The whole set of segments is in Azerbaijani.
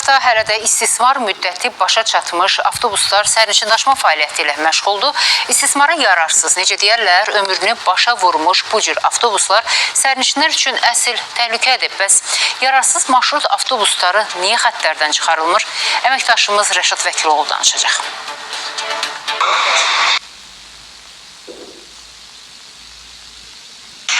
Paytaxtda hələ də istismar müddəti başa çatmış avtobuslar sərnişin daşıma fəaliyyəti ilə məşğuldur. İstismara yararsız, necə deyərlər, ömrünü başa vurmuş bu cür avtobuslar sərnişinlər üçün əsl təhlükədir. Bəs yararsız marşrut avtobusları niyə xəttlərdən çıxarılmır? Əməkdaşımız Rəşad Vəkiloğlu danışacaq.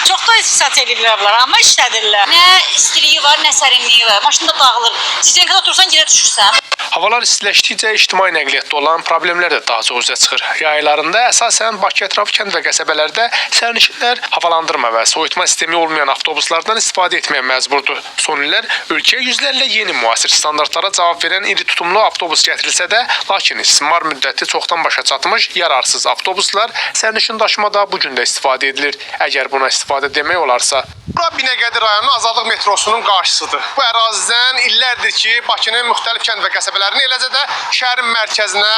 Çox da istisat edirlər bunlar, amma işlədirlər. Nə istiliyi var, nə sərinliyi var. Maşında dağılır. Sizenkada otursan, yerə düşürsən. Havalar istiləşdikcə ictimai nəqliyyatda olan problemlər də daha çox üzə çıxır. Yay aylarında əsasən Bakı ətrafı kənd və qəsəbələrdə sərnişinlər havalandırma və soyutma sistemi olmayan avtobuslardan istifadə etməyə məcburdur. Son illər ölkəyə yüzlərlə yeni müasir standartlara cavab verən iri tutumlu avtobus gətirilsə də, lakin istismar müddəti çoxdan başa çatmış yararsız avtobuslar sərnişin daşımada bu gün də istifadə edilir. Əgər buna istifadə demək olarsa. Bura Binəqədi rayonu Azadlıq metrosunun qarşısıdır. Bu ərazidən illərdir ki, Bakının müxtəlif kənd və qəsəbələrini, eləcə də şəhərin mərkəzinə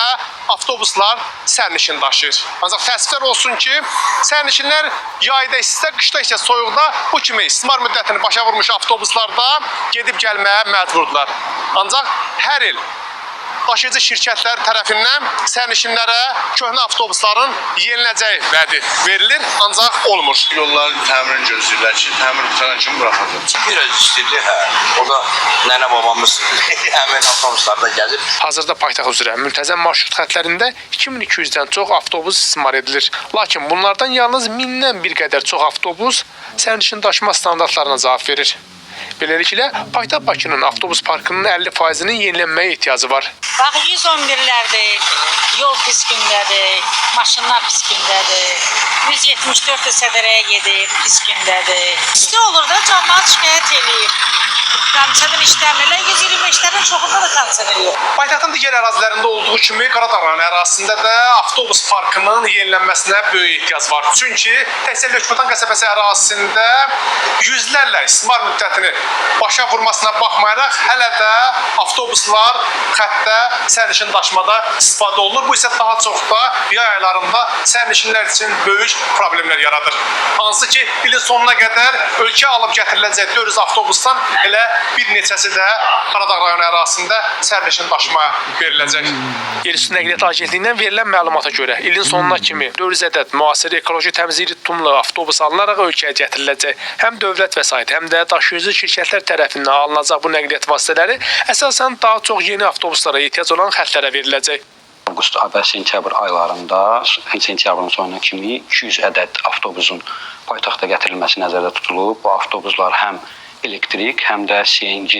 avtobuslar sərnişin daşıyır. Ancaq təəssüflər olsun ki, sərnişinlər yayda istə, qışda isə soyuqda bu kimi istismar müddətini başa vurmuş avtobuslarda gedib gəlməyə məcburdular. Ancaq hər il daşıyıcı şirkətlər tərəfindən sərnişinlərə köhnə avtobusların yeniləcəyi vədi verilir, ancaq olmur. Yolların təmirini gözləyirlər ki, təmir bitaran kimi buraxılır. Biraz istəyirli, hə. O da nənə babamız həmin avtobuslarda gəzir. Hazırda paytaxt üzrə müntəzəm marşrut xətlərində 2200-dən çox avtobus istismar edilir. Lakin bunlardan yalnız 1000-dən bir qədər çox avtobus sərnişin daşıma standartlarına cavab verir. Beləliklə, paytaxt Bakının avtobus parkının 50%-nin yenilənməyə ehtiyacı var. Bax, 111-lərdir, yol pis gündədir, maşınlar pis gündədir, 174 sədərəyə gedib, pis gündədir. İsti olur da, cəmaət şikayət eləyib. Kondisioner işləmirlər, 125-lərin çoxunda da kondisioner yox. Paytaxtın digər ərazilərində olduğu kimi Qaradağ rayonu ərazisində də avtobus parkının yenilənməsinə böyük ehtiyac var. Çünki təkcə Lökbatan qəsəbəsi ərazisində yüzlərlə istismar müddətini başa vurmasına baxmayaraq hələ də avtobuslar xəttdə sərnişin daşımada istifadə olunur. Bu isə daha çox da yay aylarında sərnişinlər üçün böyük problemlər yaradır. Hansı ki, ilin sonuna qədər ölkə alıb gətiriləcək 400 avtobusdan elə bir neçəsi də Qaradağ rayonu ərazisində sərnişin daşımaya veriləcək. Yerüstü Nəqliyyat Agentliyindən verilən məlumata görə ilin sonuna kimi 400 ədəd müasir ekoloji təmizlik tutumlu avtobus alınaraq ölkəyə gətiriləcək. Həm dövlət vəsait, həm də daşıyıcı şirkətlər tərəfindən alınacaq bu nəqliyyat vasitələri əsasən daha çox yeni avtobuslara ehtiyac olan xəttlərə veriləcək. Avqust və sentyabr aylarında, sentyabrın sonuna kimi 200 ədəd avtobusun paytaxta gətirilməsi nəzərdə tutulub. Bu avtobuslar həm elektrik, həm də CNG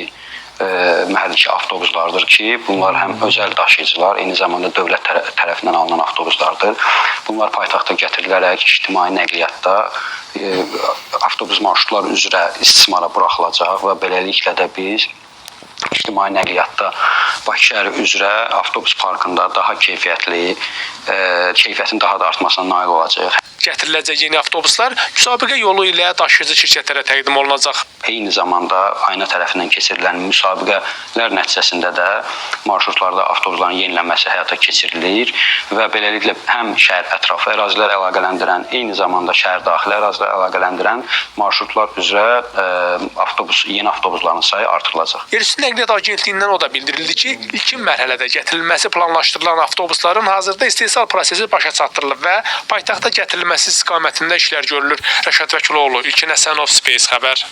mühərriki avtobuslardır ki, bunlar həm özəl daşıyıcılar, eyni zamanda dövlət tərəfindən alınan avtobuslardır. Bunlar paytaxta gətirilərək ictimai nəqliyyatda avtobus marşrutları üzrə istismara buraxılacaq və beləliklə də biz ictimai nəqliyyatda Bakı şəhəri üzrə avtobus parkında daha keyfiyyətin daha da artmasına nail olacaq. Gətiriləcək yeni avtobuslar müsabiqə yolu ilə daşıyıcı şirkətlərə təqdim olunacaq. Eyni zamanda AYNA tərəfindən keçirilən müsabiqələr nəticəsində də marşrutlarda avtobusların yenilənməsi həyata keçirilir və beləliklə həm şəhər ətrafı ərazilər əlaqələndirən, eyni zamanda şəhər daxili ərazilər əlaqələndirən marşrutlar üzrə yeni avtobusların sayı artırılacaq. Yerüstü Nəqliyyat Agentliyindən o da bildirildi ki, ilkin mərhələdə gətirilməsi planlaşdırılan avtobusların hazırda istehsal prosesi başa çatdırılıb və paytaxta gətirilməsi istiqamətində işlər görülür. Rəşad Vəkiloğlu, İlkin Həsənov, Space xəbər.